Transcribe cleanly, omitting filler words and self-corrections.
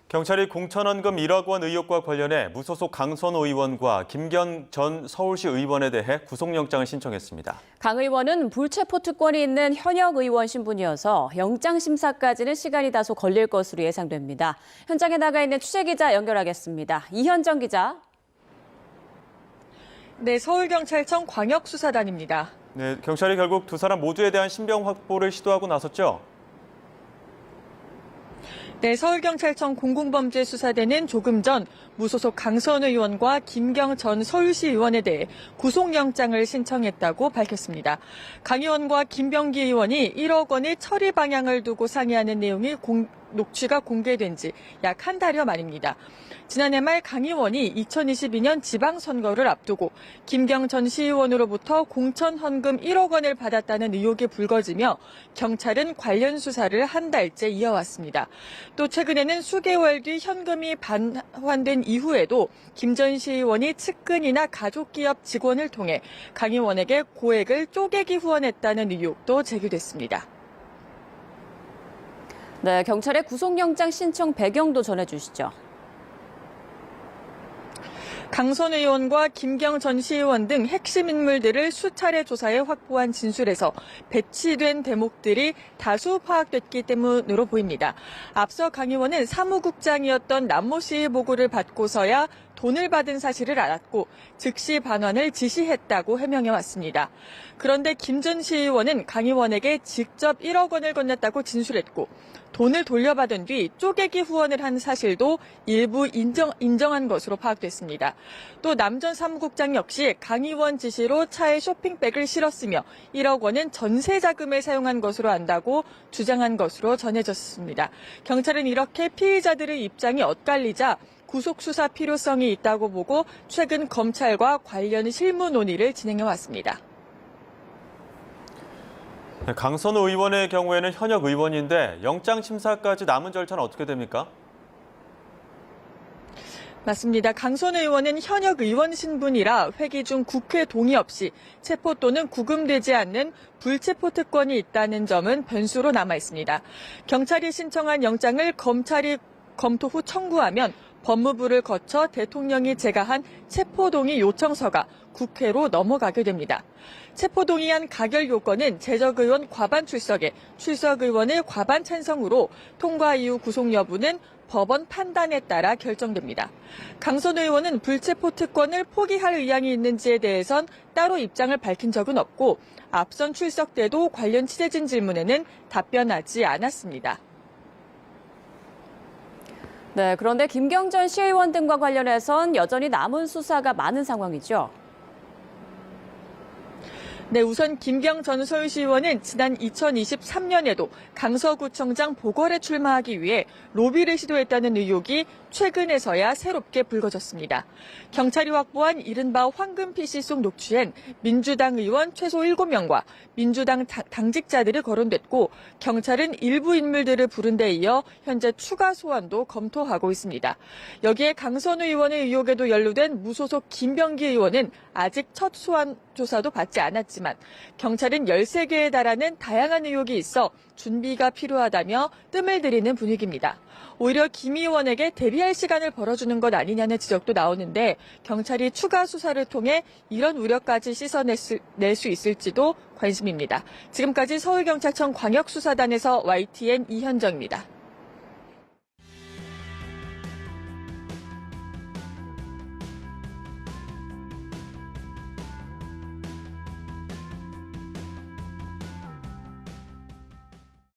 경찰이 공천원금 1억 원 의혹과 관련해 무소속 강선호 의원과 김경 전 서울시 의원에 대해 구속영장을 신청했습니다. 강 의원은 불체포 특권이 있는 현역 의원 신분이어서 영장 심사까지는 시간이 다소 걸릴 것으로 예상됩니다. 현장에 나가 있는 취재기자 연결하겠습니다. 이현정 기자. 네, 서울경찰청 광역수사단입니다. 네, 경찰이 결국 두 사람 모두에 대한 신병 확보를 시도하고 나섰죠? 네, 서울경찰청 공공범죄수사대는 조금 전 무소속 강선호 의원과 김경 전 서울시 의원에 대해 구속영장을 신청했다고 밝혔습니다. 강 의원과 김병기 의원이 1억 원의 처리 방향을 두고 상의하는 내용이 녹취가 공개된 지 약 한 달여 만입니다. 지난해 말 강 의원이 2022년 지방선거를 앞두고 김경 전 시의원으로부터 공천 헌금 1억 원을 받았다는 의혹이 불거지며 경찰은 관련 수사를 한 달째 이어왔습니다. 또 최근에는 수개월 뒤 현금이 반환된 이후에도 김 전 시의원이 측근이나 가족기업 직원을 통해 강 의원에게 고액을 쪼개기 후원했다는 의혹도 제기됐습니다. 네, 경찰의 구속영장 신청 배경도 전해주시죠. 강선호 의원과 김경 전 시의원 등 핵심 인물들을 수차례 조사해 확보한 진술에서 배치된 대목들이 다수 파악됐기 때문으로 보입니다. 앞서 강 의원은 사무국장이었던 남모 씨의 보고를 받고서야 돈을 받은 사실을 알았고 즉시 반환을 지시했다고 해명해왔습니다. 그런데 김 전 시의원은 강 의원에게 직접 1억 원을 건넸다고 진술했고 돈을 돌려받은 뒤 쪼개기 후원을 한 사실도 일부 인정한 것으로 파악됐습니다. 또 남 전 사무국장 역시 강 의원 지시로 차에 쇼핑백을 실었으며 1억 원은 전세 자금에 사용한 것으로 안다고 주장한 것으로 전해졌습니다. 경찰은 이렇게 피의자들의 입장이 엇갈리자 구속 수사 필요성이 있다고 보고 최근 검찰과 관련 실무 논의를 진행해 왔습니다. 강선호 의원의 경우에는 현역 의원인데 영장 심사까지 남은 절차는 어떻게 됩니까? 맞습니다. 강선호 의원은 현역 의원 신분이라 회기 중 국회 동의 없이 체포 또는 구금되지 않는 불체포 특권이 있다는 점은 변수로 남아 있습니다. 경찰이 신청한 영장을 검찰이 검토 후 청구하면 법무부를 거쳐 대통령이 제가한 체포동의 요청서가 국회로 넘어가게 됩니다. 체포동의안 가결 요건은 재적의원 과반 출석에 출석의원의 과반 찬성으로 통과 이후 구속 여부는 법원 판단에 따라 결정됩니다. 강선호 의원은 불체포 특권을 포기할 의향이 있는지에 대해선 따로 입장을 밝힌 적은 없고 앞선 출석 때도 관련 취재진 질문에는 답변하지 않았습니다. 네, 그런데 김경 전 시의원 등과 관련해선 여전히 남은 수사가 많은 상황이죠. 네, 우선 김경 전 서울시의원은 지난 2023년에도 강서구청장 보궐에 출마하기 위해 로비를 시도했다는 의혹이 최근에서야 새롭게 불거졌습니다. 경찰이 확보한 이른바 황금 PC 속 녹취엔 민주당 의원 최소 7명과 민주당 당직자들이 거론됐고 경찰은 일부 인물들을 부른 데 이어 현재 추가 소환도 검토하고 있습니다. 여기에 강선호 의원의 의혹에도 연루된 무소속 김병기 의원은 아직 첫 소환 조사도 받지 않았지만 경찰은 13개에 달하는 다양한 의혹이 있어 준비가 필요하다며 뜸을 들이는 분위기입니다. 오히려 김 의원에게 대비할 시간을 벌어주는 것 아니냐는 지적도 나오는데 경찰이 추가 수사를 통해 이런 우려까지 씻어낼 수 있을지도 관심입니다. 지금까지 서울경찰청 광역수사단에서 YTN 이현정입니다.